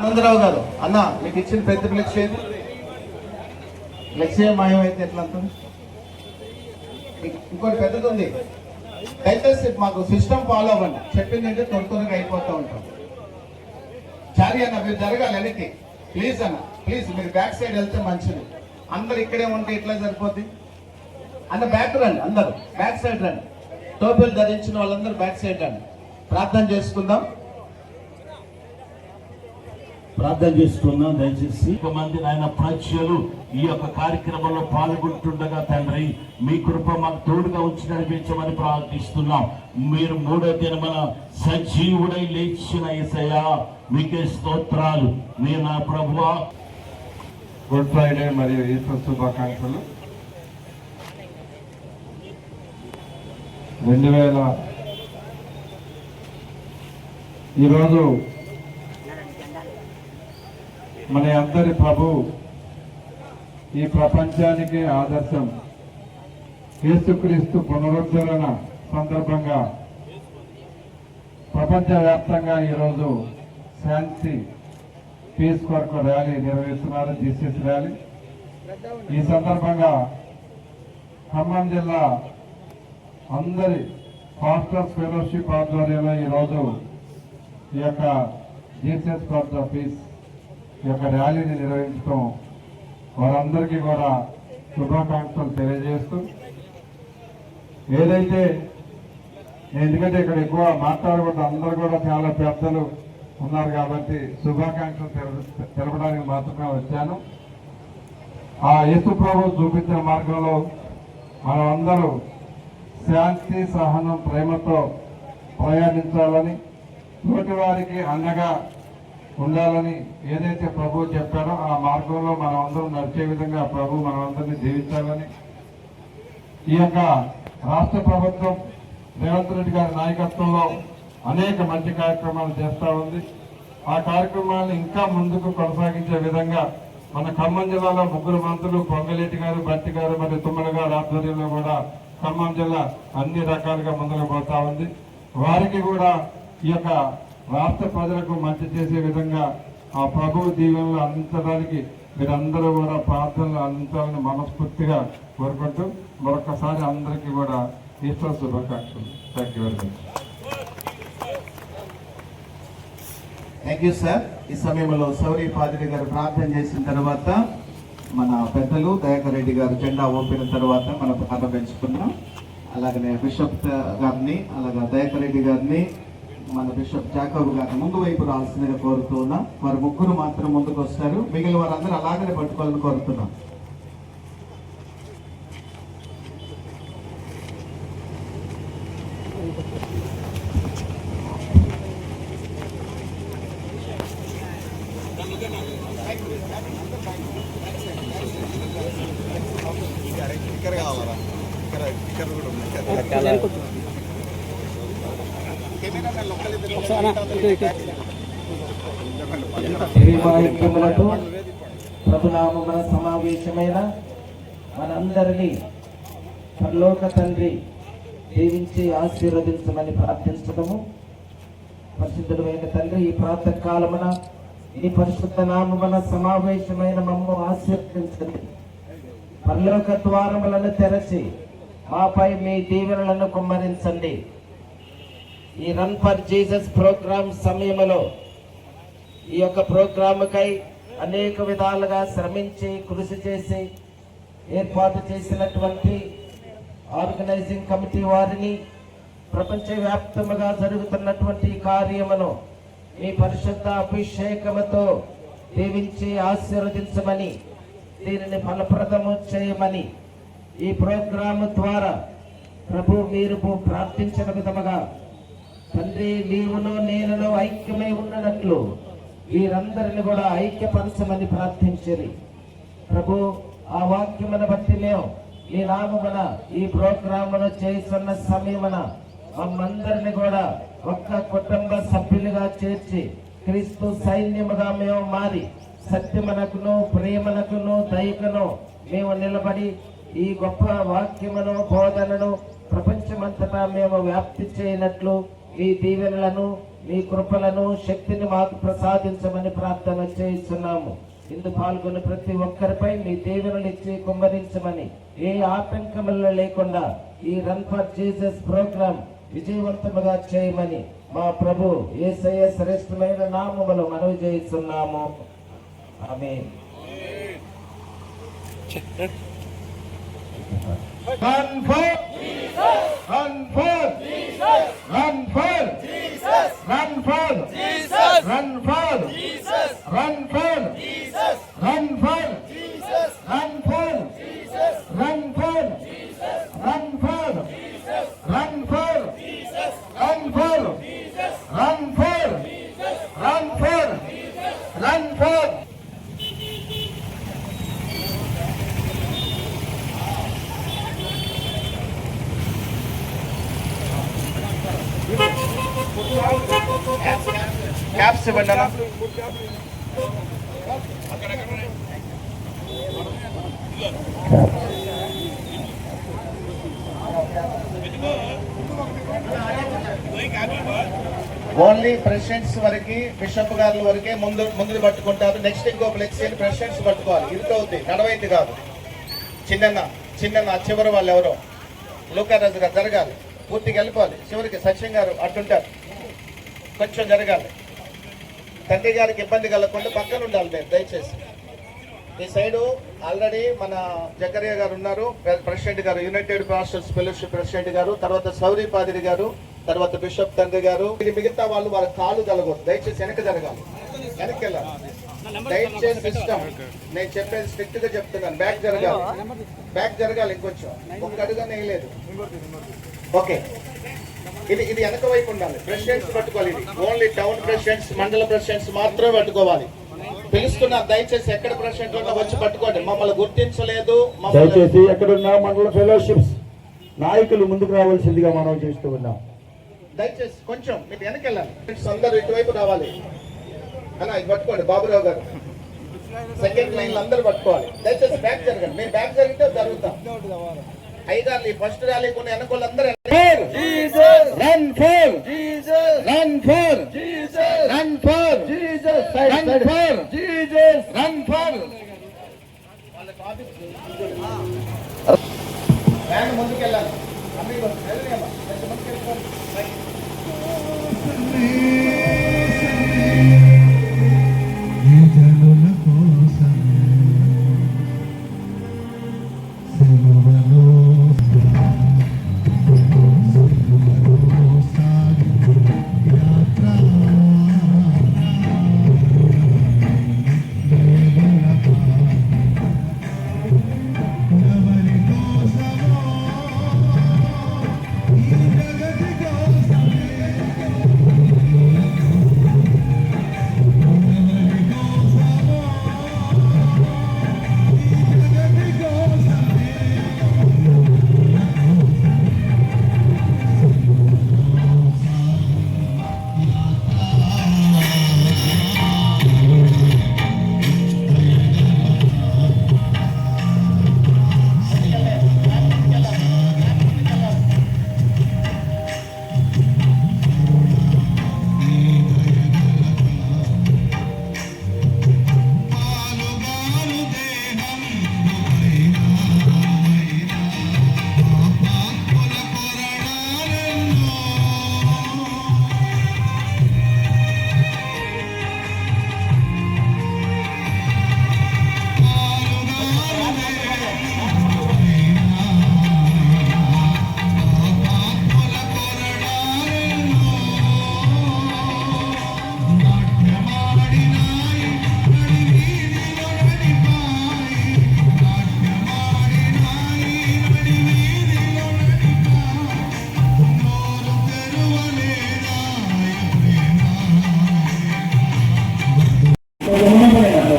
ఆనందరావు గారు అన్న మీకు ఇచ్చిన పెద్ద ఫ్లెక్సీ మాయమైతే ఎట్లా అంటుంది? ఇంకోటి పెద్దది ఉంది. దయచేసి మాకు సిస్టమ్ ఫాలో అవ్వండి. చెప్పిందంటే త్వరగా అయిపోతూ ఉంటాం. చారి అన్న మీరు జరగాలి వెనక్కి ప్లీజ్ అన్న, ప్లీజ్. మీరు బ్యాక్ సైడ్ వెళ్తే మంచిది. అందరు ఇక్కడే ఉంటే ఎట్లా సరిపోద్ది అన్న? బ్యాక్ రండి, అందరు బ్యాక్ సైడ్ రండి. టోపీలు ధరించిన వాళ్ళందరూ బ్యాక్ సైడ్ రండి. ప్రార్థన చేసుకుందాం. దయచేసి మంది నాయన ప్రజలు ఈ యొక్క కార్యక్రమంలో పాల్గొంటుండగా తండ్రి మీ కృప మాకు తోడుగా ఉంచి నడిపించమని ప్రార్థిస్తున్నాం. మీరు మూడో దినమున సజీవుడై లేచిన యేసయ్యా మీకే స్తోత్రాలు. మీరు నా ప్రభువా. గుడ్ ఫ్రైడే మరియు ఈస్టర్ శుభాకాంక్షలు. 2000 ఈరోజు మన అందరి ప్రభు ఈ ప్రపంచానికి ఆదర్శం యేసుక్రీస్తు పునరుద్ధరణ సందర్భంగా ప్రపంచవ్యాప్తంగా ఈరోజు శాంతి పీస్ కొరకు ర్యాలీ నిర్వహిస్తున్నారు, జీసస్ ర్యాలీ. ఈ సందర్భంగా ఖమ్మం జిల్లా అందరి పాస్టర్స్ ఫెలోషిప్ ఆధ్వర్యంలో ఈరోజు ఈ యొక్క జీసస్ ఫర్ ద పీస్ ఈ యొక్క ర్యాలీని నిర్వహించడం వారందరికీ కూడా శుభాకాంక్షలు తెలియజేస్తూ, ఏదైతే ఎందుకంటే ఇక్కడ ఎక్కువ మాట్లాడకూడదు, అందరూ కూడా చాలా పెద్దలు ఉన్నారు కాబట్టి శుభాకాంక్షలు తెలపడానికి మాత్రమే వచ్చాను. ఆ యేసు ప్రభు చూపించిన మార్గంలో మనం అందరూ శాంతి, సహనం, ప్రేమతో ప్రయాణించాలని, తోటి వారికి అండగా ఉండాలని ఏదైతే ప్రభు చెప్పారో ఆ మార్గంలో మనం అందరం నడిచే విధంగా ప్రభు మనమందరినీ జీవించాలని ఈ యొక్క రాష్ట్ర ప్రభుత్వం రేవంత్ రెడ్డి గారి నాయకత్వంలో అనేక మంచి కార్యక్రమాలు చేస్తూ ఉంది. ఆ కార్యక్రమాలను ఇంకా ముందుకు కొనసాగించే విధంగా మన ఖమ్మం జిల్లాలో 3 మంత్రులు పొంగలేటి గారు, బట్టి గారు మరియు తుమ్మల గారు ఆధ్వర్యంలో కూడా ఖమ్మం జిల్లా అన్ని రకాలుగా ముందుకు పోతా ఉంది. వారికి కూడా ఈ యొక్క రాష్ట్ర ప్రజలకు మంచి చేసే విధంగా ఆ ప్రభువు దీవెనలు అందించడానికి మీరందరూ కూడా ప్రార్థనలు అందించాలని మనస్ఫూర్తిగా కోరుకుంటూ మరొకసారి అందరికీ కూడా ఈస్టర్ శుభాకాంక్షలు. Thank you very much. Thank you sir. ఈ సమయంలో సౌరీ పాదిరి గారు ప్రార్థన చేసిన తర్వాత మన పెద్దలు దయాకర్ రెడ్డి గారు జెండా ఊపిన తర్వాత మనం ప్రారంభించుకున్నాం. అలాగనే బిషప్ గారిని, అలాగే దయాకర్ రెడ్డి గారిని, మన బిషప్ జాకబ్ గారిని ముందు వైపు రావాల్సిందిగా కోరుతూ ఉన్నాం. వారు 3 మాత్రం ముందుకు వస్తారు. మిగిలిన వారందరూ అలాగనే పట్టుకోవాలని కోరుతున్నాం. ప్రభునామమున సమావేశమైన మనందరినీ పరలోక తండ్రి దీవించి ఆశీర్వదించమని ప్రార్థించడము. పరిశుద్ధుడైన తండ్రి, ఈ ప్రాతః కాలమున ఈ పరిశుద్ధ నామమున సమావేశమైన మమ్ము ఆశీర్వదించండి. పరలోక ద్వారములను తెరచి మాపై మీ దీవెనలను కుమ్మరించండి. ఈ రన్ ఫర్ జీసస్ ప్రోగ్రామ్ సమయంలో ఈ యొక్క ప్రోగ్రాముకై అనేక విధాలుగా శ్రమించి కృషి చేసి ఏర్పాటు చేసినటువంటి ఆర్గనైజింగ్ కమిటీ వారిని, ప్రపంచవ్యాప్తముగా జరుగుతున్నటువంటి కార్యమును మీ పరిశుద్ధ అభిషేకముతో దీవించి ఆశీర్వదించమని, దీనిని ఫలప్రదము చేయమని ఈ ప్రోగ్రాము ద్వారా ప్రభు మీరు ప్రార్థించిన విధముగా తండ్రి నీవును నేనును ఐక్యమై ఉన్నట్లు వీరందరిని కూడా ఐక్యపరచమని ప్రార్థించేది. ప్రభు ఆ వాక్యమును బట్టి మేము ఈ నామమున ఈ ప్రోగ్రామును చేస్తున్న సమయమున మమ్మందరిని కూడా ఒక్క కుటుంబ సభ్యులుగా చేర్చి క్రీస్తు సైన్యముగా మేము మారి సత్యమునకును, ప్రేమనకును, దయకును మేము నిలబడి ఈ గొప్ప వాక్యమును, బోధనను ప్రపంచమంతటా మేము వ్యాప్తి చేయనట్లు మీ దీవెనలను, మీ కృపలను శక్తిని మాకు ప్రసాదించమని ప్రార్థన చేస్తున్నాము. ఇందు పాల్గొని ప్రతి ఒక్కరిపై మీ దీవెనలు ఇచ్చి కుమ్మరించమని, ఏ ఆటంకములు లేకుండా ఈ రన్ ఫర్ జీసస్ ప్రోగ్రాం విజయవంతముగా చేయమని మా ప్రభు యేసయ్య శ్రేష్టమైన నామములో మనవి చేస్తున్నాము. ఆమేన్. Run for Jesus! Run for Jesus! Run for Jesus! Run for Jesus! Run for Jesus! Run for Jesus! Run for Jesus! Run for Jesus! Run for Jesus! Run for Jesus! Run for Jesus! Run for Jesus! Run for Jesus! Run for Jesus! Run for caps ఇవ్వండి అన్న. Only presidents వరకు, bishop గారి వరకే ముందు పట్టుకుంటారు. Next ఇంకో flexi presidents పట్టుకోవాలి. ఇరుకవుద్ది, నడవైద్ది కాదు. చిన్న చివరి వాళ్ళు ఎవరో లూకారాజు గారు జరగాలి, పూర్తిగా వెళ్ళిపోవాలి. చివరికి సత్యం గారు అడ్డుంటారు, కొంచెం జరగాలి. తండ్రి గారికి ఇబ్బంది కలగకుండా పక్కన ఉండాలి. మీరు దయచేసి ఈ సైడు ఆల్రెడీ మన జకరియా గారు ఉన్నారు, ప్రెసిడెంట్ గారు, యునైటెడ్ పాస్టర్స్ ఫెలోషిప్ ప్రెసిడెంట్ గారు, తర్వాత సౌరీ పాదిరి గారు, తర్వాత బిషప్ తండ్రి గారు. ఇది మిగతా వాళ్ళు వాళ్ళ కాలు కలగొద్దు. దయచేసి వెనక జరగాలి, వెనక్కి వెళ్ళాలి. దయచేసి సిస్టమ్ నేను చెప్పేది స్ట్రిక్ట్ గా చెప్తున్నాను. బ్యాక్ జరగాలి ఇంకొంచెం, ఒక్క అడుగునే వేయలేదు. ఓకే, ఇది వెనక వైపు ఉండాలి. ప్రెసిడెంట్స్ పట్టుకోవాలి. ఇది ఓన్లీ టౌన్ ప్రెసిడెంట్స్, మండల ప్రెసిడెంట్స్ మాత్రమే పట్టుకోవాలి. పిలుస్తున్నారు, దయచేసి ఎక్కడ ప్రెసిడెంట్ ఉన్నా వచ్చి పట్టుకోండి. మమ్మల్ని గుర్తించలేదు. దయచేసి ఎక్కడున్న మండల ఫెలోషిప్స్ నాయకులు ముందుకు రావాల్సిందిగా మనం చేస్తూ ఉన్నాం. దయచేసి కొంచెం మీరు వెనక్కి వెళ్ళాలి. అందరూ ఇటువైపు రావాలి. అన్న ఇది పట్టుకోండి. బాబురావు గారు సెకండ్ లైన్ అందరూ పట్టుకోవాలి. దయచేసి బ్యాక్ జరగండి. మీరు బ్యాక్ జరిగితే జరుగుతాం. ఐదారు ఫస్ట్ ర్యాలీ కొన్ని అనుకోవాలందరూ Run for Jesus! Run for Jesus! Run for Jesus! Run for Jesus! Run for van ముందుకెళ్ళాలి.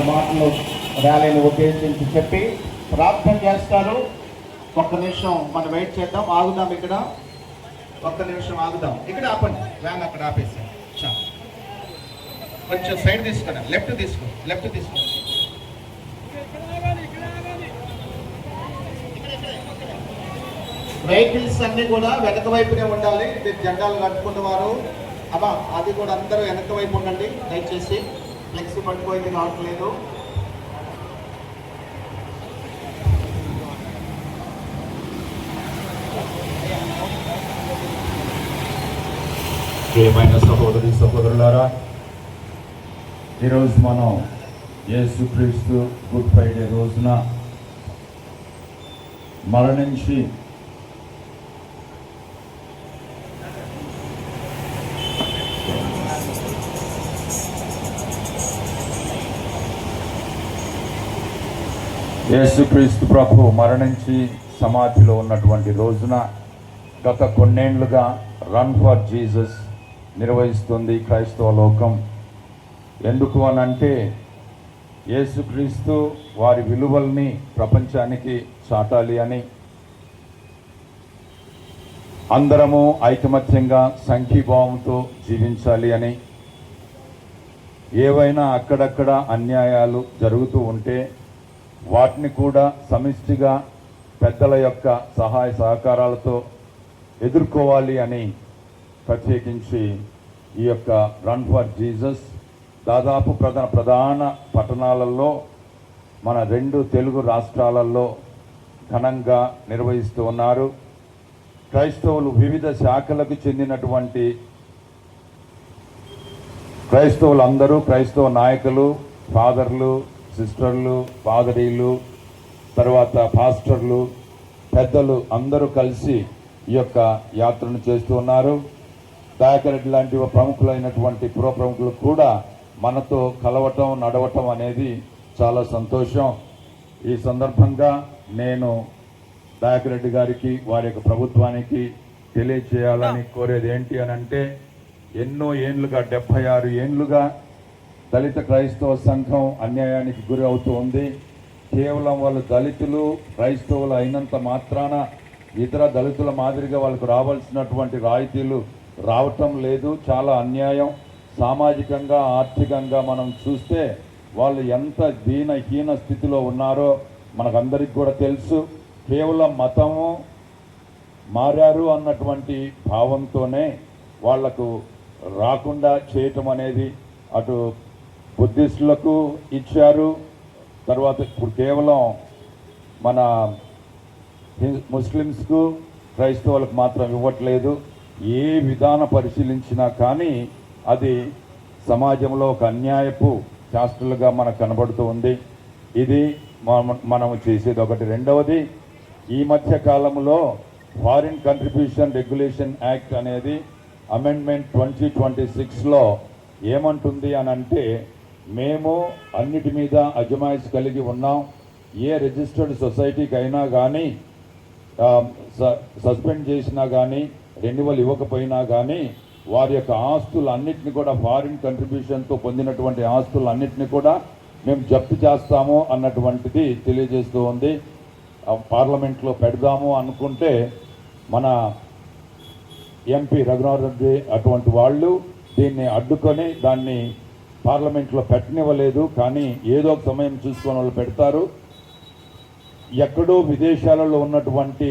మాటలు ర్యాలీని ఉద్దేశించి చెప్పి ప్రార్థన చేస్తారు. ఒక్క నిమిషం మనం వెయిట్ చేద్దాం, ఆగుదాం. ఇక్కడ ఒక్క నిమిషం ఆగుదాం. ఇక్కడ ఆపండి, వ్యాన్ అక్కడ ఆపేసాం. కొంచెం సైడ్ తీసుకున్నా, లెఫ్ట్ తీసుకో. వెహికల్స్ అన్ని కూడా వెనక వైపునే ఉండాలి. జెండాలు కట్టుకున్న వారు అబ్బా అది కూడా అందరూ వెనక వైపు ఉండండి దయచేసి, ఫ్లెక్స్ పట్టుకోయింది రావట్లేదు. ప్రియమైన సహోదరి సహోదరులారా, ఈరోజు మనం యేసుక్రీస్తు గుడ్ ఫ్రైడే రోజున మరణించి యేసుక్రీస్తు ప్రభు మరణించి సమాధిలో ఉన్నటువంటి రోజున గత కొన్నేళ్లుగా రన్ ఫర్ జీసస్ నిర్వహిస్తుంది క్రైస్తవ లోకం. ఎందుకు అనంటే యేసుక్రీస్తు వారి విలువల్ని ప్రపంచానికి చాటాలి అని, అందరము ఐకమత్యంగా సంఘీభావంతో జీవించాలి అని, ఏవైనా అక్కడక్కడ అన్యాయాలు జరుగుతూ ఉంటే వాటిని కూడా సమిష్టిగా పెద్దల యొక్క సహాయ సహకారాలతో ఎదుర్కోవాలి అని ప్రత్యేకించి ఈ యొక్క రన్ ఫర్ జీసస్ దాదాపు ప్రధాన పట్టణాలలో మన 2 తెలుగు రాష్ట్రాలలో ఘనంగా నిర్వహిస్తూ ఉన్నారు. క్రైస్తవులు వివిధ శాఖలకు చెందినటువంటి క్రైస్తవులందరూ, క్రైస్తవ నాయకులు, ఫాదర్లు, సిస్టర్లు, పాదరీలు, తర్వాత పాస్టర్లు, పెద్దలు అందరూ కలిసి ఈ యొక్క యాత్రను చేస్తూ ఉన్నారు. దయాకరెడ్డి లాంటి ప్రముఖులైనటువంటి పుర ప్రముఖులు కూడా మనతో కలవటం, నడవటం అనేది చాలా సంతోషం. ఈ సందర్భంగా నేను దయాకరెడ్డి గారికి, వారి యొక్క ప్రభుత్వానికి తెలియచేయాలని కోరేది ఏంటి అని అంటే, ఎన్నో ఏండ్లుగా 76 ఏండ్లుగా దళిత క్రైస్తవ సంఘం అన్యాయానికి గురి అవుతూ ఉంది. కేవలం వాళ్ళు దళితులు క్రైస్తవులు అయినంత మాత్రాన ఇతర దళితుల మాదిరిగా వాళ్ళకు రావాల్సినటువంటి రాయితీలు రావటం లేదు. చాలా అన్యాయం. సామాజికంగా, ఆర్థికంగా మనం చూస్తే వాళ్ళు ఎంత దీనహీన స్థితిలో ఉన్నారో మనకందరికి కూడా తెలుసు. కేవలం మతము మారారు అన్నటువంటి భావంతోనే వాళ్లకు రాకుండా చేయటం అనేది అటు బుద్ధిస్టులకు ఇచ్చారు. తర్వాత ఇప్పుడు కేవలం మన ముస్లిమ్స్కు, క్రైస్తవులకు మాత్రం ఇవ్వట్లేదు. ఏ విధానం పరిశీలించినా కానీ అది సమాజంలో ఒక అన్యాయపు శాస్త్రులుగా మనకు కనబడుతూ ఉంది. ఇది మనము చేసేది ఒకటి. రెండవది, ఈ మధ్య కాలంలో ఫారిన్ కంట్రిబ్యూషన్ రెగ్యులేషన్ యాక్ట్ అనేది అమెండ్మెంట్ 2026లో ఏమంటుంది అని అంటే, మేము అన్నిటి మీద అజమాయిష్ కలిగి ఉన్నాం. ఏ రిజిస్టర్డ్ సొసైటీకి అయినా కానీ సస్పెండ్ చేసినా కానీ, రెన్యువల్ ఇవ్వకపోయినా కానీ వారి యొక్క ఆస్తులన్నింటినీ కూడా, ఫారిన్ కంట్రిబ్యూషన్తో పొందినటువంటి ఆస్తులన్నింటినీ కూడా మేము జప్తు చేస్తాము అన్నటువంటిది తెలియజేస్తూ ఉంది. పార్లమెంట్లో పెడదాము అనుకుంటే మన ఎంపీ రఘునాథ్ రెడ్డి అటువంటి వాళ్ళు దీన్ని అడ్డుకొని దాన్ని పార్లమెంట్లో పెట్టనివ్వలేదు. కానీ ఏదో ఒక సమయం చూసుకొని వాళ్ళు పెడతారు. ఎక్కడో విదేశాలలో ఉన్నటువంటి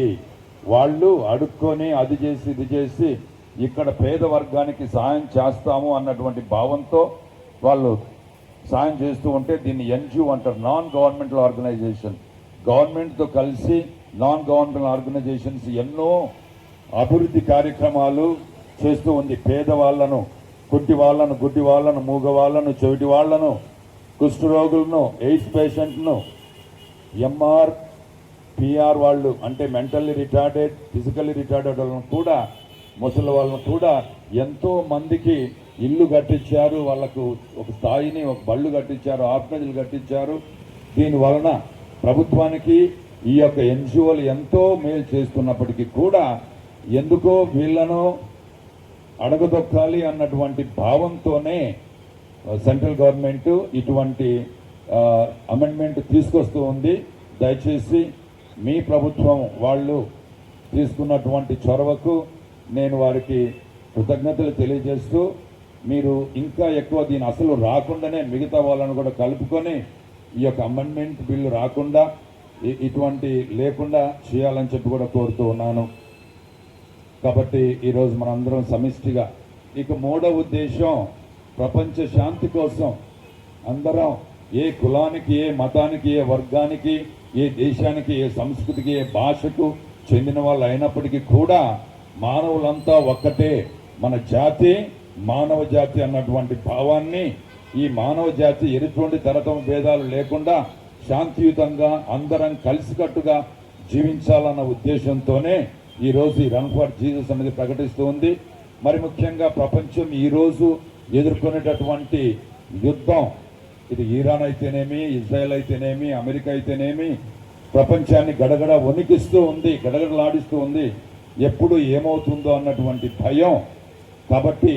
వాళ్ళు అడుక్కొని అది చేసి ఇది చేసి ఇక్కడ పేద వర్గానికి సాయం చేస్తాము అన్నటువంటి భావంతో వాళ్ళు సాయం చేస్తూ ఉంటే దీన్ని ఎన్జిఓ అంటారు, నాన్ గవర్నమెంటల్ ఆర్గనైజేషన్. గవర్నమెంట్తో కలిసి నాన్ గవర్నమెంటల్ ఆర్గనైజేషన్స్ ఎన్నో అభివృద్ధి కార్యక్రమాలు చేస్తూ ఉంది. పేదవాళ్లను, కుంటి వాళ్ళను, గుడ్డి వాళ్ళను, మూగ వాళ్ళను, చెవిటి వాళ్ళను, కుష్ఠరోగులను, ఎయిడ్స్ పేషెంట్ను, ఎంఆర్ పిఆర్ వాళ్ళు అంటే మెంటల్లీ రిటార్డెడ్, ఫిజికల్లీ రిటార్డెడ్ వాళ్ళను కూడా, ముసలి వాళ్ళను కూడా ఎంతో మందికి ఇల్లు కట్టించారు. వాళ్ళకు ఒక స్థాయిని, ఒక బళ్ళు కట్టించారు, ఆర్ఫనేజ్లు కట్టించారు. దీనివలన ప్రభుత్వానికి ఈ యొక్క ఎన్జిఓలు ఎంతో మేలు చేస్తున్నప్పటికీ కూడా ఎందుకో వీళ్లను అడగదొక్కాలి అన్నటువంటి భావంతోనే సెంట్రల్ గవర్నమెంట్ ఇటువంటి అమెండ్మెంట్ తీసుకొస్తూ ఉంది. దయచేసి మీ ప్రభుత్వం వాళ్ళు తీసుకున్నటువంటి చొరవకు నేను వారికి కృతజ్ఞతలు తెలియజేస్తూ, మీరు ఇంకా ఎక్కువ దీని అసలు రాకుండానే మిగతా వాళ్ళను కూడా కలుపుకొని ఈ యొక్క అమెండ్మెంట్ బిల్లు రాకుండా, ఇటువంటి లేకుండా చేయాలని చెప్పి కూడా కోరుతూ ఉన్నాను. కాబట్టి ఈరోజు మనందరం సమిష్టిగా ఇక మూడవ ఉద్దేశం ప్రపంచ శాంతి కోసం అందరం ఏ కులానికి, ఏ మతానికి, ఏ వర్గానికి, ఏ దేశానికి, ఏ సంస్కృతికి, ఏ భాషకు చెందిన వాళ్ళు అయినప్పటికీ కూడా మానవులంతా ఒక్కటే, మన జాతి మానవ జాతి అన్నటువంటి భావాన్ని, ఈ మానవ జాతి ఎటువంటి తరతమ భేదాలు లేకుండా శాంతియుతంగా అందరం కలిసికట్టుగా జీవించాలన్న ఉద్దేశంతోనే ఈరోజు ఈ రన్ ఫర్ జీసస్ అనేది ప్రకటిస్తూ ఉంది. మరి ముఖ్యంగా ప్రపంచం ఈరోజు ఎదుర్కొనేటటువంటి యుద్ధం, ఇది ఇరాన్ అయితేనేమి, ఇజ్రాయెల్ అయితేనేమి, అమెరికా అయితేనేమి, ప్రపంచాన్ని గడగడ వణికిస్తూ ఉంది, గడగడలాడిస్తూ ఉంది. ఎప్పుడు ఏమవుతుందో అన్నటువంటి భయం. కాబట్టి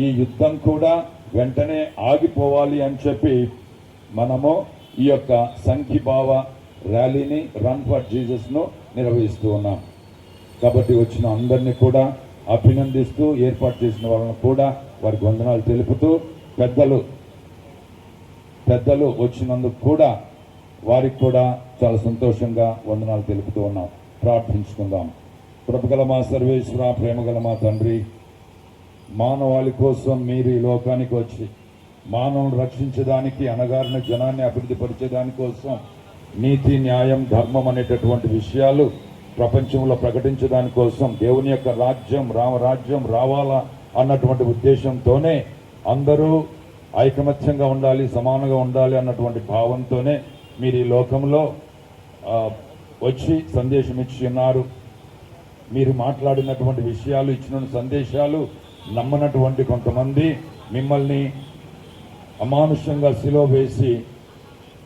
ఈ యుద్ధం కూడా వెంటనే ఆగిపోవాలి అని చెప్పి మనము ఈ యొక్క సంఘీభావ ర్యాలీని రన్ ఫర్ జీసస్ను నిర్వహిస్తూ ఉన్నాం. కాబట్టి వచ్చిన అందరినీ కూడా అభినందిస్తూ, ఏర్పాటు చేసిన వాళ్ళని కూడా వారికి వందనాలు తెలుపుతూ, పెద్దలు వచ్చినందుకు కూడా వారికి కూడా చాలా సంతోషంగా వందనాలు తెలుపుతూ ఉన్నాం. ప్రార్థించుకుందాం. కృపగల మా సర్వేశ్వర, ప్రేమగల మా తండ్రి, మానవాళి కోసం మీరు ఈ లోకానికి వచ్చి మానవులను రక్షించడానికి, అణగారిన జనాన్ని అభివృద్ధి పరిచేదాని కోసం నీతి, న్యాయం, ధర్మం అనేటటువంటి విషయాలు ప్రపంచంలో ప్రకటించడాని కోసం దేవుని యొక్క రాజ్యం, రామరాజ్యం రావాలా అన్నటువంటి ఉద్దేశంతోనే అందరూ ఐకమత్యంగా ఉండాలి, సమానంగా ఉండాలి అన్నటువంటి భావంతోనే మీరు ఈ లోకంలో వచ్చి సందేశం ఇచ్చి ఉన్నారు. మీరు మాట్లాడినటువంటి విషయాలు, ఇచ్చిన సందేశాలు నమ్మనటువంటి కొంతమంది మిమ్మల్ని అమానుషంగా సిలువ వేసి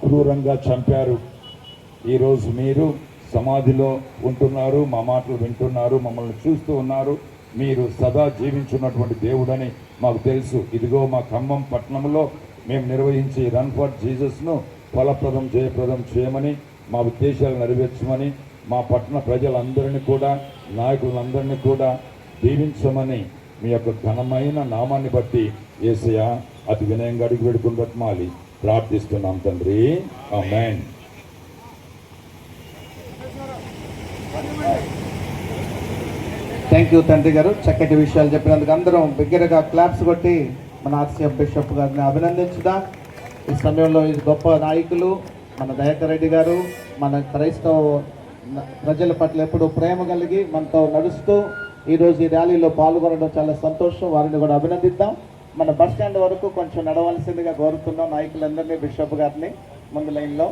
క్రూరంగా చంపారు. ఈరోజు మీరు సమాధిలో ఉంటున్నారు, మా మాటలు వింటున్నారు, మమ్మల్ని చూస్తూ ఉన్నారు. మీరు సదా జీవించున్నటువంటి దేవుడని మాకు తెలుసు. ఇదిగో మా ఖమ్మం పట్టణంలో మేము నిర్వహించి రన్ ఫర్ జీసస్ను ఫలప్రదం, జయప్రదం చేయమని, మా ఉద్దేశాలు నెరవేర్చమని, మా పట్టణ ప్రజలందరినీ కూడా, నాయకులందరినీ కూడా దీవించమని మీ యొక్క ఘనమైన నామాన్ని బట్టి యేసయ్య అతి వినయంగా అడిగి వేడుకుని బట్మాలి ప్రార్థిస్తున్నాం తండ్రి. ఆమేన్. థ్యాంక్ యూ తండ్రి గారు, చక్కటి విషయాలు చెప్పినందుకు అందరం బిగ్గరగా క్లాప్స్ కొట్టి మన ఆర్సీఎఫ్ బిషప్ గారిని అభినందించుదాం. ఈ సమయంలో ఈ గొప్ప నాయకులు మన దయాకర్ రెడ్డి గారు మన క్రైస్తవ ప్రజల పట్ల ఎప్పుడు ప్రేమ కలిగి మనతో నడుస్తూ ఈరోజు ఈ ర్యాలీలో పాల్గొనడం చాలా సంతోషం. వారిని కూడా అభినందిద్దాం. మన బస్ స్టాండ్ వరకు కొంచెం నడవలసిందిగా కోరుతున్నాం నాయకులందరినీ, బిషప్ గారిని ముందు లైన్లో.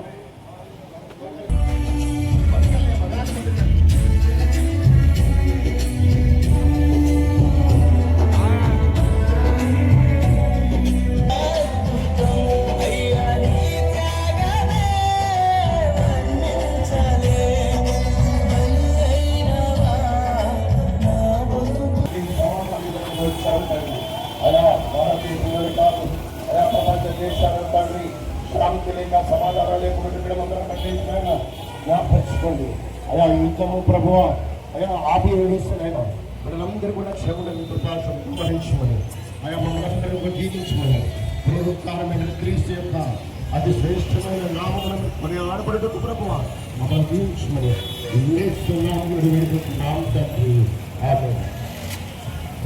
సమాధానం లేకుండా జ్ఞాపరించుకోండి అయ్యా. యుద్ధము ప్రభువ అయ్యా ఆపి వేడిస్తున్నాయినా మనలందరూ కూడా క్షేమని ప్రకాశం సంహరించమని అయ్యా మమ్మల్ని కూడా జీవించమని పునరుత్థానమైన క్రీస్తు యొక్క అతి శ్రేష్టమైన నామములను మన ఆడపడటకు ప్రభువ మమ్మల్ని జీవించమని వేడుకుంటున్నాం తండ్రి. ఆమేన్.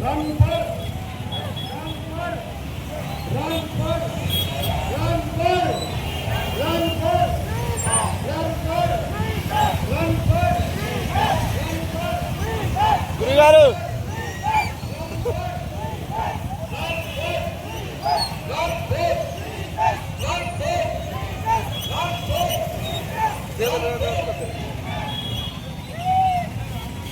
రన్ ఫర్ గురుగారు ఎవరి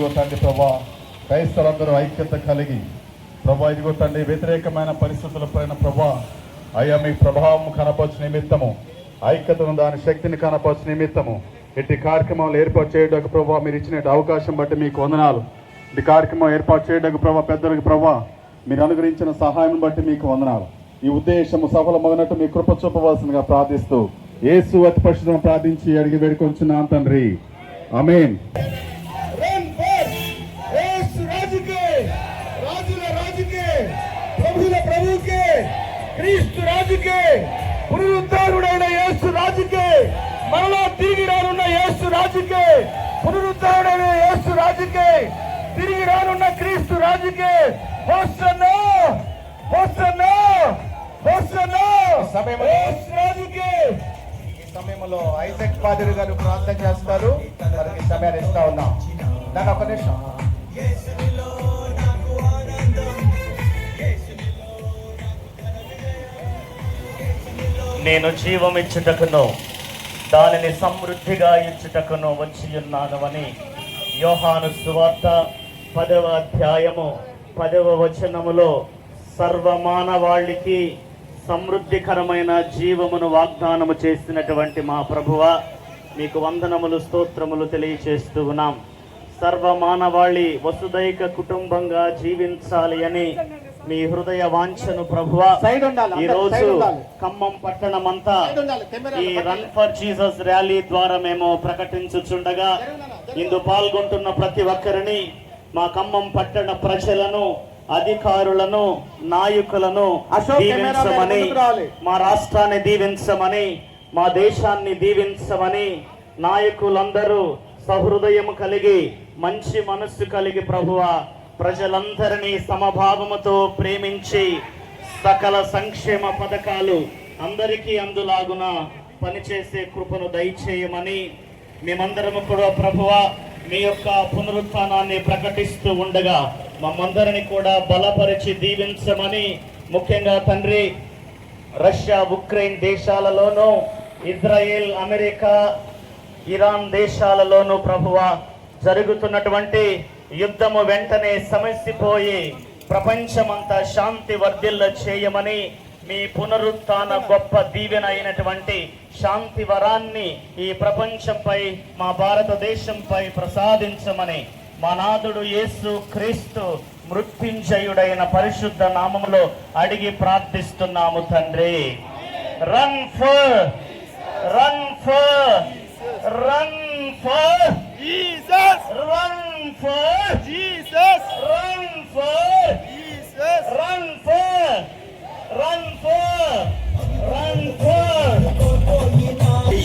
ఇదిగో తండ్రి ప్రభా క్రైస్తవులందరూ ఐక్యత కలిగి ప్రభా ఇదిగో తండ్రి వ్యతిరేకమైన పరిస్థితుల పైన ప్రభా అయ్యా మీ ప్రభావం కనపరచు నిమిత్తము ఐక్యతను దాని శక్తిని కనపరచు నిమిత్తము ఇట్టి కార్యక్రమాలు ఏర్పాటు చేయడానికి ప్రభా మీరు ఇచ్చిన అవకాశం బట్టి మీకు వందనాలు. ఈ కార్యక్రమం ఏర్పాటు చేయడానికి ప్రభా పెద్దలకు ప్రభా మీరు అనుగ్రహించిన సహాయం బట్టి మీకు వందనాలు. ఈ ఉద్దేశము సఫలమగినట్టు మీ కృప చూపవలసిందిగా ప్రార్థిస్తూ యేసు అతి పరిశుద్ధం ప్రార్థించి అడిగి వేడుకొంచున్నాం తండ్రి, ఆమేన్. ప్రభుల ప్రభుకే, క్రీస్తు రాజుకే, పునరుద్ధారుడైన యేసు రాజుకే, మరలా తిరిగి రానున్న యేసు రాజుకే, పునరుద్ధారుడైన యేసు రాజుకే, తిరిగి రానున్న క్రీస్తు రాజుకే హోసన్నా, హోసన్నా, హోసన్నా. యేసు రాజుకే. ఈ సమయంలో ఐజాక్ పాదిరి గారు ప్రార్థన చేస్తారు. వారికి సమయాన్ని ఇస్తా ఉన్నాం. దాని ఒక నిమిషం. నేను జీవమిచ్చుటకును దానిని సమృద్ధిగా ఇచ్చుటకును వచ్చి ఉన్నాను అని యోహాను సువార్త 10వ అధ్యాయము 10వ వచనములో సర్వమానవాళికి సమృద్ధికరమైన జీవమును వాగ్దానము చేసినటువంటి మా ప్రభువా మీకు వందనములు స్తోత్రములు తెలియచేస్తూ ఉన్నాం. సర్వమానవాళి వసుదైక కుటుంబంగా జీవించాలి అని మీ హృదయ వాంఛను ప్రభువా ఈ రోజు ఖమ్మం పట్టణమంతా ఈ రన్ ఫర్ జీసస్ ర్యాలీ ద్వారా మేము ప్రకటించుచుండగా ఇందు పాల్గొంటున్న ప్రతి ఒక్కరిని మా ఖమ్మం పట్టణ ప్రజలను, అధికారులను, నాయకులను దీవించమని, మా రాష్ట్రాన్ని దీవించమని, మా దేశాన్ని దీవించమని, నాయకులందరూ సహృదయం కలిగి మంచి మనస్సు కలిగి ప్రభువా ప్రజలందరినీ సమభావముతో ప్రేమించి సకల సంక్షేమ పథకాలు అందరికీ అందులాగున పనిచేసే కృపను దయచేయమని మేమందరము కూడా ప్రభువా మీ యొక్క పునరుత్థానాన్ని ప్రకటిస్తూ ఉండగా మమ్మందరిని కూడా బలపరిచి దీవించమని, ముఖ్యంగా తండ్రి రష్యా, ఉక్రెయిన్ దేశాలలోనూ, ఇజ్రాయెల్, అమెరికా, ఇరాన్ దేశాలలోనూ ప్రభువా జరుగుతున్నటువంటి యుద్ధము వెంటనే సమసిపోయి ప్రపంచమంతా శాంతి వర్ధిల్ల చేయమని, మీ పునరుత్థాన గొప్ప దీవెన అయినటువంటి శాంతి వరాన్ని ఈ ప్రపంచంపై, మా భారతదేశంపై ప్రసాదించమని మా నాథుడు యేసు క్రీస్తు మృత్యుంజయుడైన పరిశుద్ధ నామములో అడిగి ప్రార్థిస్తున్నాము తండ్రి. Run for, run for, run for Jesus, run for Jesus, run for Jesus, run for, run for, run for.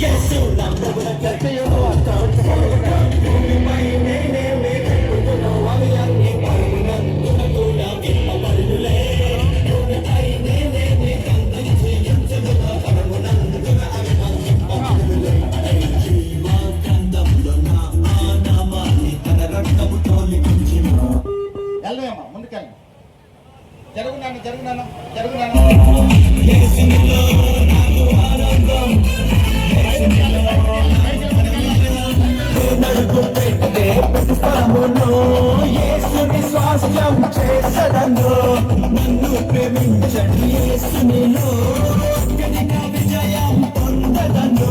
Yesu నామమున కర్తయును ముందుకెళ్ళి జరుగునాను, జరుగునాను, జరుగునాను. నన్ను ప్రేమించండి యేసునిలో విజయం పొందదను.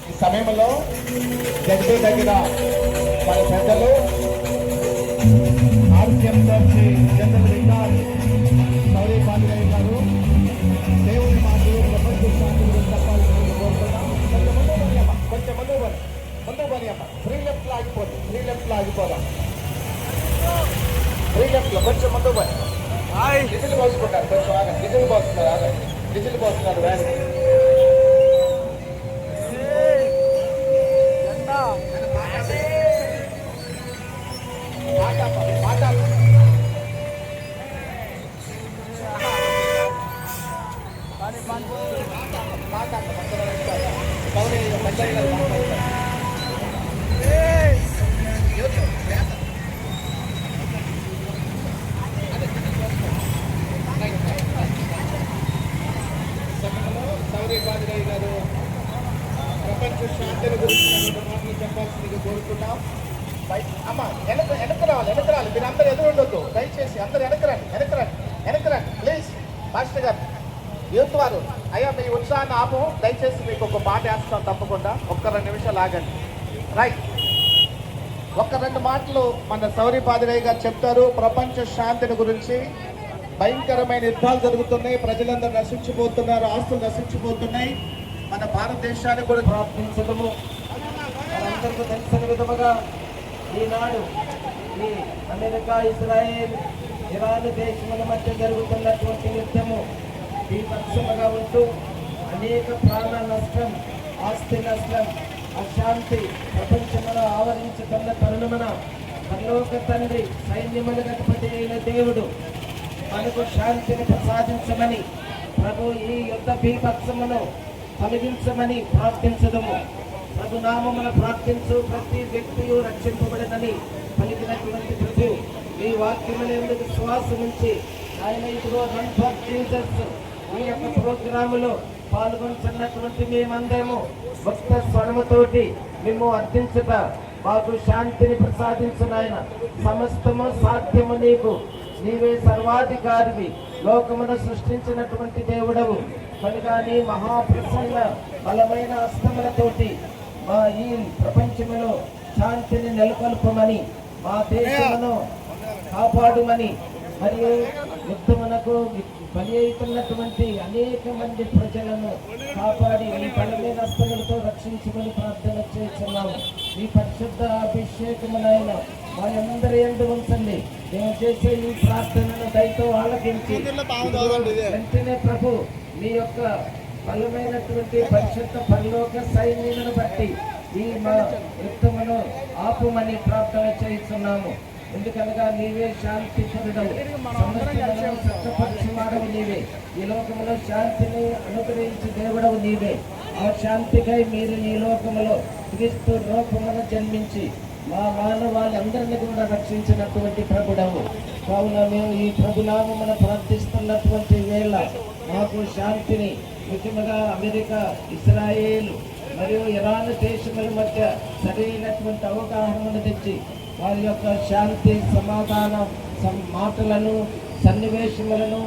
ఈ సమయంలో జడ్జి దగ్గర మన పెద్దలు ఆర్సిఎం తరఫు జనరల్ రికార్డ్ సౌరీ పాటిరాయ్ గారు దేవుని మాటలు ప్రపంచ శాంతి చెప్పాలని కోరుతున్నాం. కొంచెం ముందు పని అమ్మ, 3 లెఫ్ట్ లో ఆగిపోదు, 3 లెఫ్ట్ లో ఆగిపోదాం, 3 లెఫ్ట్ లో కొంచెం ముందు పని. డిజిల్ పోసుకుంటారు, కొంచెం ఆగండి, డిజిల్ పోస్తున్నారు, ఆగండి, డిజిల్ పోస్తున్నారు వేరే. సౌరీ పాదిరాయ్ గారు ప్రపంచ శాంతిని గురించి మాటలు చెప్పాల్సిందిగా కోరుకుంటాం. అమ్మ వెనక్కి రావాలి మీరు అందరు ఎదురు ఉండొద్దు దయచేసి అందరు వెనకరండి ప్లీజ్. మాస్టర్ గారు యూత్ వారు అయ్యా మీ ఉత్సాహాన్ని ఆపు దయచేసి మీకు ఒక పాట వేస్తాం తప్పకుండా. ఒక్క 2 నిమిషాలు ఆగండి. రైట్, ఒక్క 2 మాటలు మన సౌరీ పాదిరాయ్ గారు చెప్తారు ప్రపంచ శాంతిని గురించి. భయంకరమైన యుద్ధాలు జరుగుతున్నాయి, ప్రజలందరూ నశించిపోతున్నారు, ఆస్తులు నశించిపోతున్నాయి. మన భారతదేశాన్ని కూడా ప్రార్థించడము మనందరికీ తెలిసిన విధముగా ఈనాడు ఈ అమెరికా, ఇజ్రాయెల్, ఇరాన్ దేశముల మధ్య జరుగుతున్నటువంటి యుద్ధము బీభత్సముగా ఉంటూ అనేక ప్రాణ నష్టం, ఆస్తి నష్టం, అశాంతి ప్రపంచమును ఆవరించుతున్న తరుణమున పరలోక తండ్రి సైన్యములకు అధిపతి అయిన దేవుడు మనకు శాంతిని ప్రసాదించమని ప్రభు ఈ యుద్ధ బీభత్సమును తొలగించమని ప్రార్థించదము. ప్రభు నామమున ప్రార్థించు ప్రతి వ్యక్తియు రక్షింపబడదని పలికినటువంటి ప్రభు ఈ వాక్యములందు విశ్వాసం ఉంచి ఆయన ఇదిగో రన్ ఫర్ జీసస్ ఈ యొక్క ప్రోగ్రాములో పాల్గొంటున్నటువంటి మేమందరము భక్త స్వరముతోటి మేము అర్థించుట మాకు శాంతిని ప్రసాదించిన ఆయన సమస్తము సాధ్యము నీకు, నీవే సర్వాధికారివి, లోకమును సృష్టించినటువంటి దేవుడవు కనుక నీ మహాప్రసన్న బలమైన హస్తములతోటి మా ఈ ప్రపంచములో శాంతిని నెలకొల్పమని, మా దేశమును కాపాడుమని, మరియు యుద్ధమునకు బలి అవుతున్నటువంటి అనేక మంది ప్రజలను కాపాడి ఈ బలమైన హస్తములతో రక్షించమని ప్రార్థన చేస్తున్నాము. ఈ పరిశుద్ధ అభిషేకమునైన మా అందరి యందు ఉంచండి. మేము చేసే ఈ ప్రార్థనను దయతో ఆలకించి వెంటనే ప్రభు మీ యొక్క బలమైనటువంటి పరిశుద్ధ పరలోక సైన్యమును బట్టి ఈ మా యుద్ధమును ఆపుమని ప్రార్థన చేస్తున్నాము. ఎందుకనగా నీవే శాంతి పరుడవు, సమస్తమును సత్యపరచువాడవు నీవే, ఈ లోకములో శాంతిని అనుగ్రహించి దేవుడవు నీవే. ఆ శాంతికై మీరు ఈ లోకములో క్రీస్తు రూపమును జన్మించి మా మానవాళ్ళందరినీ కూడా రక్షించినటువంటి ప్రభుడవు. కావున మేము ఈ ప్రభునామమును ప్రార్థిస్తున్నటువంటి వేళ మాకు శాంతిని, ముఖ్యంగా అమెరికా, ఇజ్రాయేల్ మరియు ఇరాన్ దేశముల మధ్య సరైనటువంటి అవగాహనను తెచ్చి వారి యొక్క శాంతి సమాధానం మాటలను, సన్నివేశములను,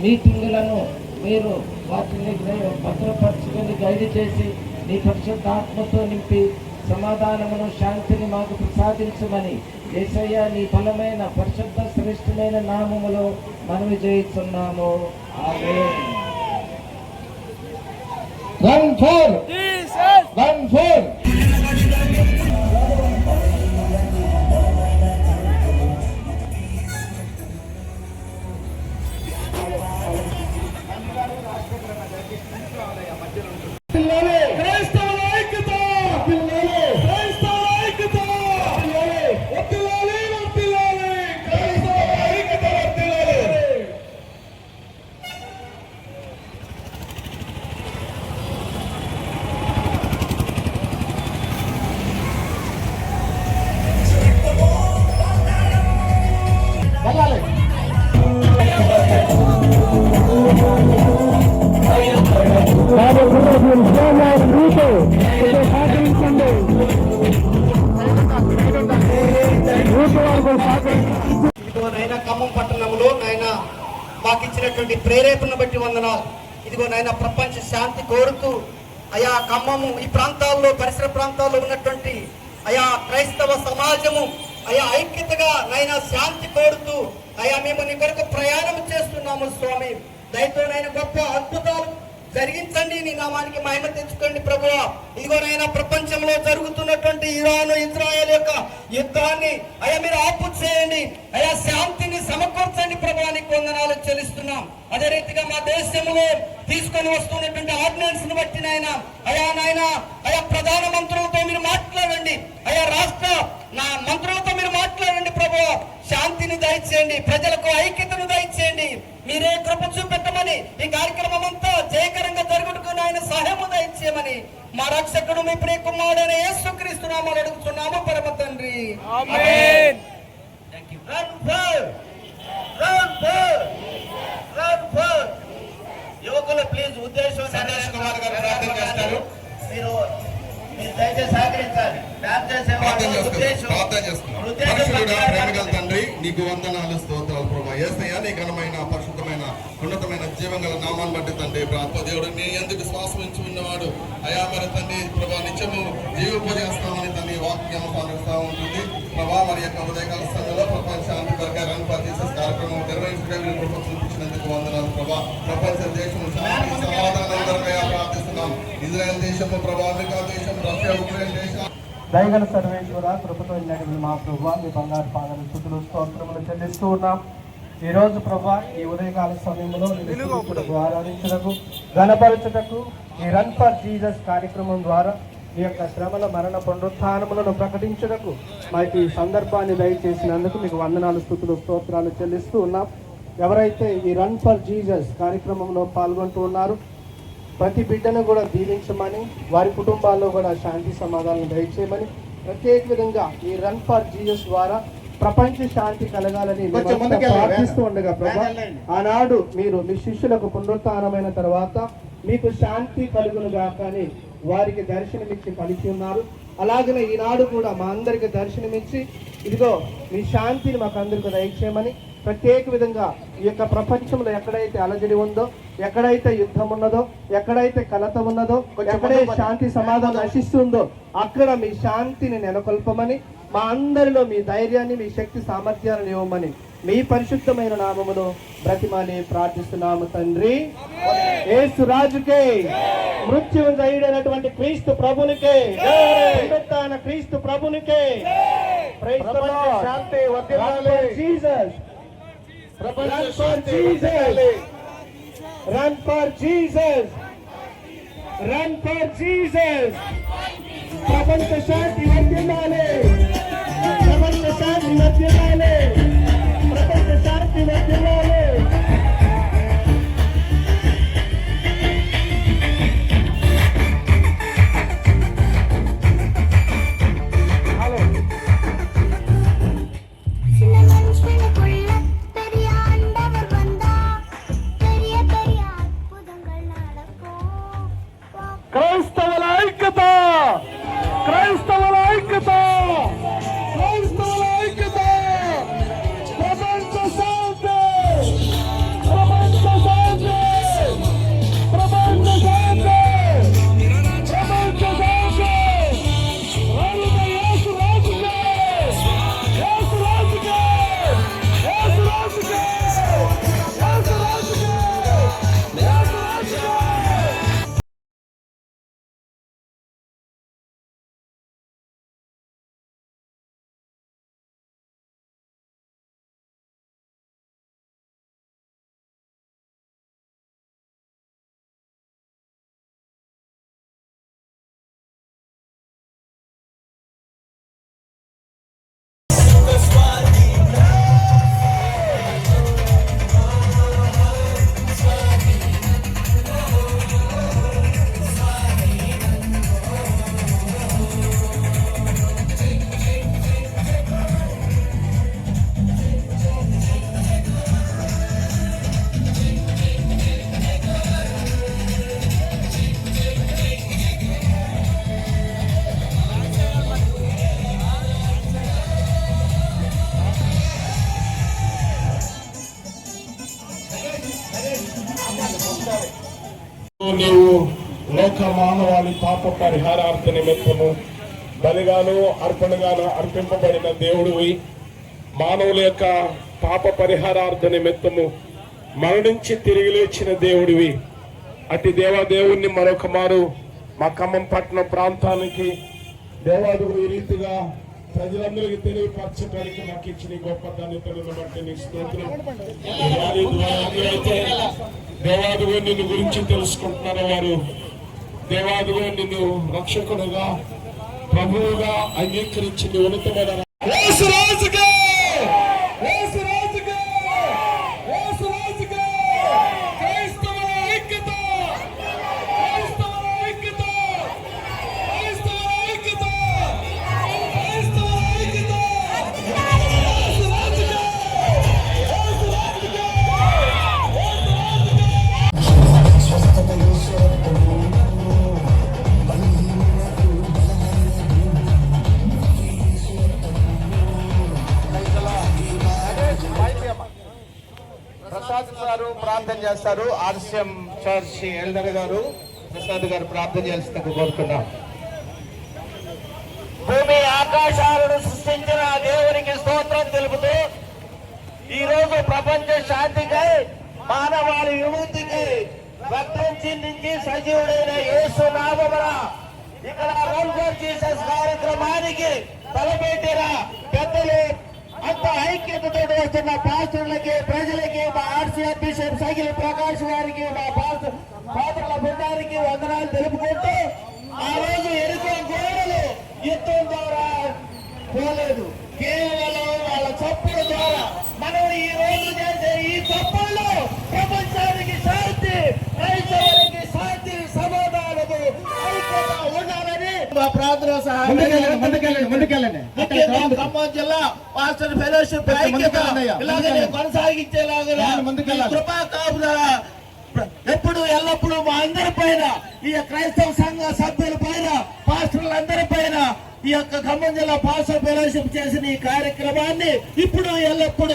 మీటింగులను మీరు వాటిని భద్రపరచుకొని గైడ్ చేసి నీ పరిశుద్ధాత్మతో నింపి సమాధానమును, శాంతిని మాకు ప్రసాదించమని యేసయ్య నీ బలమైన పరిశుద్ధ శ్రేష్టమైన నామములో మనవి చేస్తున్నాము. Amen. Run for Jesus, run for Naina Khammam పట్టణంలో నాయన మాకు ఇచ్చినటువంటి ప్రేరేపణ బట్టి వందనాలు. ఇదిగో నాయన ప్రపంచ శాంతి కోరుతూ అయా ఖమ్మము ఈ ప్రాంతాల్లో పరిసర ప్రాంతాల్లో ఉన్నటువంటి అయా క్రైస్తవ సమాజము అయా ఐక్యతగా నాయన శాంతి కోరుతూ అయా మేము నీ కొరకు ప్రయాణం చేస్తున్నాము స్వామి. దయతో నాయన గొప్ప అద్భుతాలు జరిగించండి, నీ నామానికి మహిమ తెచ్చుకోండి ప్రభువా. ఇదిగోనైనా ప్రపంచంలో జరుగుతున్నటువంటి ఇరాన్, ఇజ్రాయెల్ యొక్క యుద్ధాన్ని అయా మీరు ఆపు చేయండి, అయా శాంతిని సమకూర్చండి ప్రభువానికి వందనాలు చెల్లిస్తున్నాం. అదే రీతిగా మా దేశంలో తీసుకొని వస్తున్నటువంటి ఆర్డినెన్స్ ను బట్టి నాయన అయా ప్రధాన మంత్రులతో మీరు మాట్లాడండి, అయా రాష్ట్ర మంత్రులతో మీరు మాట్లాడండి ప్రభువా. శాంతిని దయచేయండి, ప్రజలకు ఐక్యతను దయచేయండి, మీరే కృప చూపెట్టమని ఈ కార్యక్రమం అంతా జయకరంగా జరుగుటకు ఆయన సహాయము దయచేయమని మా రక్షకుడు రక్షకుడు మీ ప్రియ కుమారుడైన యేసుక్రీస్తు నామములో అడుగుతున్నాము పరమ తండ్రి. Thank you. Run for. యువకులు ప్లీజ్ ఉద్దేశం సంతోష్ కుమార్ గారు ప్రార్థన చేస్తారు. మీరు దయచేసి సహకరించాలి. ప్రార్థన చేస్తున్నాం. పరిశుద్ధుడా, ప్రేమగల తండ్రి, నీకు వందనాలు, స్తోత్రాలు ప్రభా. యేసయ్య, నీ ఘనమైన పరిశుద్ధమైన ఉన్నతమైన జీవంగల నామాన్ని బట్టి తండ్రి ప్రార్థ దేవుడు నీ ఎందుకు విశ్వాసం ఉంచి ఉన్నవాడు అయా మరి తండ్రి ప్రభా నిత్యము జీవింపజేస్తామని తండ్రి వాక్యం సాగిస్తూ ఉంటుంది ప్రభా. మరి యొక్క ఉదయకాల సమయంలో ప్రపంచ శాంతి కొరకై రన్ ఫర్ జీసస్ కార్యక్రమం నిర్వహించడానికి కృప చూపించినందుకు వందనాలు ప్రభా. ప్రపంచ దేశం శాంతి సమాధానం కొరకై ప్రార్థిస్తున్నాం. ఇజ్రాయెల్ దేశము ప్రభా, అమెరికా దేశం, రష్యా, ఉక్రెయిన్ దేశం దయగల సర్వేశ్వర, కృపతో ఉన్నటువంటి మా ప్రభువా, మీ బంగారు పాదాలు స్తుతులు స్తోత్రములు చెల్లిస్తూ ఉన్నాం. ఈ రోజు ప్రభా, ఈ ఉదయకాల సమయంలో ఆరాధించుటకు, ఘనపరచుటకు, ఈ రన్ ఫర్ జీసస్ కార్యక్రమం ద్వారా మీ యొక్క శ్రమల మరణ పునరుత్థానములను ప్రకటించుటకు మాకు ఈ సందర్భాన్ని దయచేసినందుకు మీకు వందనాలు, స్తుతులు స్తోత్రాలు చెల్లిస్తూ ఉన్నాం. ఎవరైతే ఈ రన్ ఫర్ జీసస్ కార్యక్రమంలో పాల్గొంటూ ఉన్నారో ప్రతి బిడ్డను కూడా దీవించమని, వారి కుటుంబాల్లో కూడా శాంతి సమాధానం దయచేయమని, ప్రత్యేక విధంగా ఈ రన్ ఫర్ జీసస్ ద్వారా ప్రపంచ శాంతి కలగాలని ప్రార్థిస్తూ ఉండగా ప్రభా, ఆనాడు మీరు మీ శిష్యులకు పునరుత్థానమైన తర్వాత మీకు శాంతి కలుగునుగా కానీ వారికి దర్శనమిచ్చి పలికి ఉన్నారు. అలాగనే ఈనాడు కూడా మా అందరికి దర్శనమిచ్చి ఇదిగో మీ శాంతిని మాకు అందరికి దయచేయమని, ప్రత్యేక విధంగా ఈ యొక్క ప్రపంచంలో ఎక్కడైతే అలజడి ఉందో, ఎక్కడైతే యుద్ధం ఉన్నదో, ఎక్కడైతే కలత ఉన్నదో, ఎక్కడైతే శాంతి సమాధానం నశిస్తుందో అక్కడ మీ శాంతిని నెలకొల్పమని, మా అందరిలో మీ ధైర్యాన్ని, మీ శక్తి సామర్థ్యాలను ఇవ్వమని మీ పరిశుద్ధమైన నామమును బ్రతిమాలి ప్రార్థిస్తున్నాము తండ్రి. యేసు రాజుకే, మృత్యుంజయుడైనటువంటి క్రీస్తు ప్రభునికే, పునరుత్థాన క్రీస్తు ప్రభునికే శాంతి వర్ధిల్లాలి. Jesus, run for Jesus, run for Jesus, run for Jesus. ప్రపంచ శాంతి వర్ధిల్లాలి, ప్రపంచ శాంతి వర్ధిల్లాలి, ప్రపంచ శాంతి వర్ధిల్లాలి. క్రైస్తవుల ఐక్యత, క్రైస్తవుల ఐక్యత, క్రైస్తవుల ఐక్యత. ప్రపంచ శాంతి, ప్రపంచ శాంతి, ప్రపంచ శాంతి, ప్రపంచ శాంతి. యేసు రాజుకే, యేసు రాజుకే, యేసు రాజుకే, యేసు రాజుకే, యేసు రాజుకే. నీవు లోక మానవాళి పాప పరిహారార్థ నిమిత్తము బలిగాను అర్పణగాను అర్పింపబడిన దేవుడివి, మానవుల యొక్క పాప పరిహారార్థ నిమిత్తము మరణించి తిరిగి లేచిన దేవుడివి. అటు దేవాదేవుణ్ణి మరొక మారు మా ఖమ్మం పట్టణ ప్రాంతానికి దేవాదుడు ఈ రీతిగా ప్రజలందరికీ తెలియపరచడానికి మాకు ఇచ్చిన గొప్ప ధన్యతలను బట్టి నీ స్తోత్రం. ఎవరైతే దేవాదుగా నిన్ను గురించి తెలుసుకుంటున్నారో వారు దేవాదుగా నిన్ను రక్షకుడుగా, ప్రభువుగా అంగీకరించి ఉన్నతమైన క్రైస్తవుల ఐక్యత, క్రైస్తవుల ఐక్యత, ప్రార్థన చేస్తారు. ఆర్సిఎం చర్చ్ ఎల్డర్ గారు ప్రసాద్ గారు ప్రార్థన చేయాల్సిందిగా కోరుతున్నాం. భూమి ఆకాశాలను సృష్టించిన దేవునికి స్తోత్రం తెలుపుతూ ఈ రోజు ప్రపంచ శాంతికై మానవాళి విముక్తికి రక్తం చిందించి సజీవుడైన యేసు నామమున ఇక్కడ రన్ ఫర్ జీసస్ కార్యక్రమానికి తలపెట్టిన పెద్దలు అంత ఐక్యతతో వస్తున్న పాస్టర్లకి, ప్రజలకి, మా ఆర్సీఎం బిషప్ సగిలి ప్రకాష్ గారికి, మా పాత్రల బృందానికి వందనాలు తెలుపుకుంటూ ఆ రోజు ఎరుకో గోడలు యుద్ధం ద్వారా పోలేదు, కేవలం వాళ్ళ చప్పుల ద్వారా మనం ఈ రోజు చేసే ఈ చప్పుల్లో ప్రపంచానికి శాంతి, క్రైస్తవులకి శాంతి, సమాధానము, ఐక్యత ఉండాలని మా ప్రార్థన ముందుకెళ్ళండి. ఖమ్మం జిల్లా పాస్టర్ ఫెలోషిప్ ఐక్యత ఇలాగనే కొనసాగించేలాగా కృపా కాపుదల ఎప్పుడు ఎల్లప్పుడూ మా అందరి పైన, ఈ క్రైస్తవ సంఘ సభ్యుల పైన, పాస్టర్లందరి పైన, ఈ యొక్క ఖమ్మం జిల్లా పాస్టర్ ఫెలోషిప్ చేసిన ఈ కార్యక్రమాన్ని ఇప్పుడు ఎల్లప్పుడూ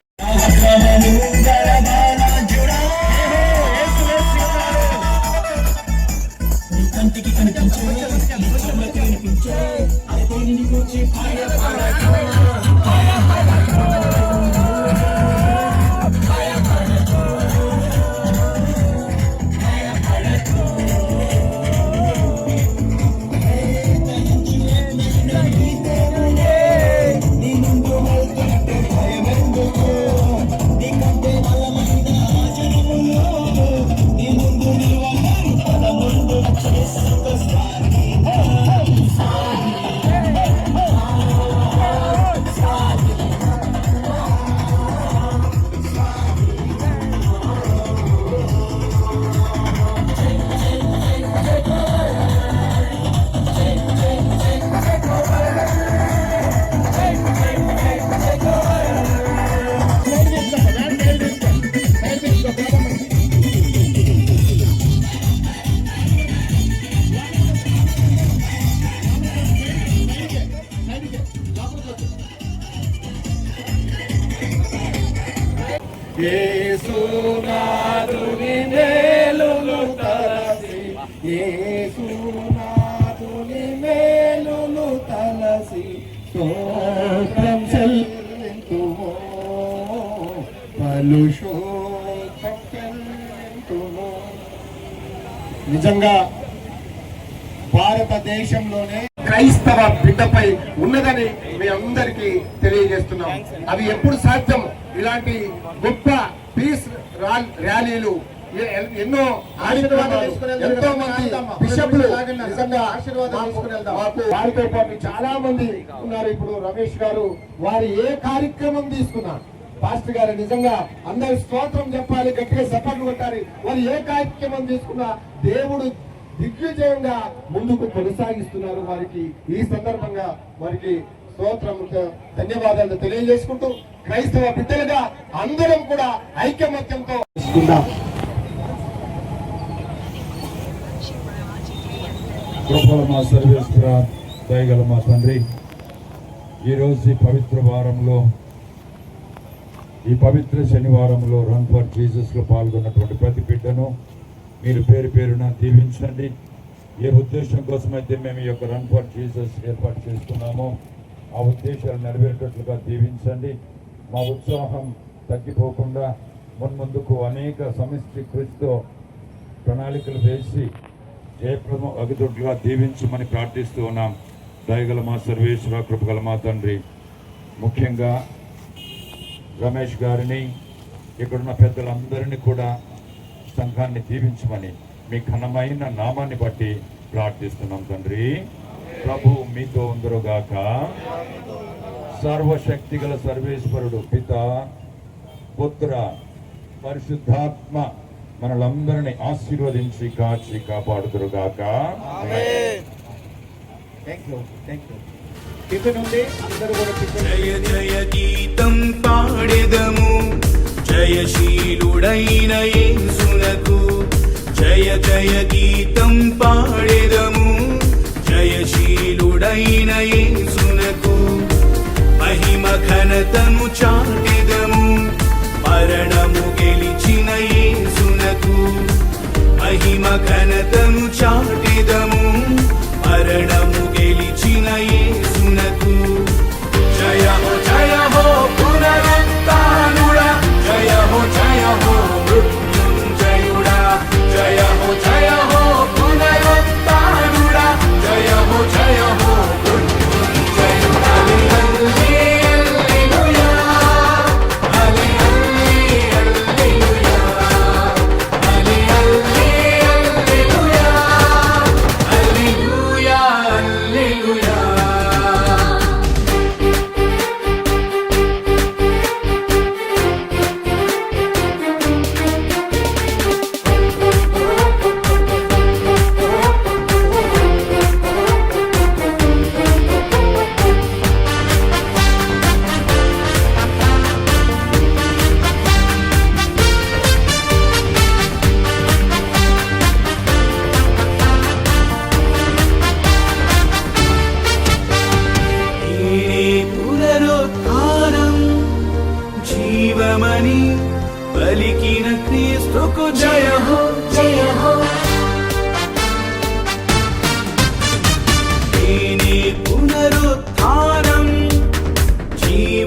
యేసునాథుని మేలులు తలసి, యేసునాథుని మేలులు తలసి స్తోత్రం చెల్లింతుము, పలుషోత్రం చెల్లింతుము. నిజంగా భారతదేశంలోనే క్రైస్తవ బిడ్డపై ఉన్నదని మీ అందరికీ తెలియజేస్తున్నాం. అది ఎప్పుడు సాధ్యం? ఇలాంటి గొప్ప పీస్ ర్యాలీలు, ఎన్నో ఆశీర్వాదాలు, ఎంతో మంది బిషప్లు నిజంగా వారితో పాటు చాలా మంది ఉన్నారు. ఇప్పుడు రమేష్ గారు వారు ఏ కార్యక్రమం తీసుకున్నా పాస్టర్ గారు నిజంగా అందరి స్తోత్రం చెప్పాలి, గట్టిగా సపోర్ట్ కొట్టాలి. వారు ఏ కార్యక్రమం తీసుకున్నా దేవుడు దిగ్విజయంగా ముందుకు కొనసాగిస్తున్నారు. వారికి ఈ సందర్భంగా వారికి స్తోత్రం, ధన్యవాదాలు తెలియజేసుకుంటూ క్రైస్తవ బిడ్డలుగా అందరం కూడా ఐకమత్యంతో కృపల మా సర్వేశ్వర, దయగల మా తండ్రి, ఈరోజు ఈ పవిత్ర వారంలో, ఈ పవిత్ర శనివారంలో రన్ ఫర్ జీసస్లో పాల్గొన్నటువంటి ప్రతి బిడ్డను మీరు పేరు పేరున దీవించండి. ఏ ఉద్దేశం కోసమైతే మేము ఈ యొక్క రన్ ఫర్ జీసస్ ఏర్పాటు చేస్తున్నామో ఆ ఉద్దేశాలు నెరవేరేటట్లుగా దీవించండి. మా ఉత్సాహం తగ్గిపోకుండా మున్ముందుకు అనేక సమిష్టి కృషితో ప్రణాళికలు వేసి జయప్రదం అగుదొడ్లుగా దీవించమని ప్రార్థిస్తూ ఉన్నాం. దయగల మా సర్వేశ్వర, కృపగల మా తండ్రి, ముఖ్యంగా రమేష్ గారిని, ఇక్కడున్న పెద్దలందరినీ కూడా సంఘాన్ని దీవించమని మీ ఘనమైన నామాన్ని బట్టి ప్రార్థిస్తున్నాం తండ్రి. ప్రభు మీతో ఉందరుగాక. సర్వశక్తి గల సర్వేశ్వరుడు పిత, పుత్ర, పరిశుద్ధాత్మ మనలందరినీ ఆశీర్వదించి కాచి కాపాడుదురుగాక. జయ జయ గీతం పాడెదము జయశీలుడైన యేసునకు, జయ జయ గీతం పాడెదము జయశీలుడైన యేసునకు, మహిమ ఘనతను చాటెదము మరణము గెలిచిన యేసునకు. ఘనతను చాటిదము మరణము గెలిచిన యేసునకు జయ హో పునరుత్థానుడా జయ హో మృత్యుంజయుడా జయ హో పునరుత్థానుడా జయ హో మృత్యుంజయుడా హల్లెలూయా హల్లెలూయా హల్లెలూయా హల్లెలూయా హల్లెలూయా పునరుత్థానం జీవమని పలికిన క్రీస్తుకు జయ హో జయ హో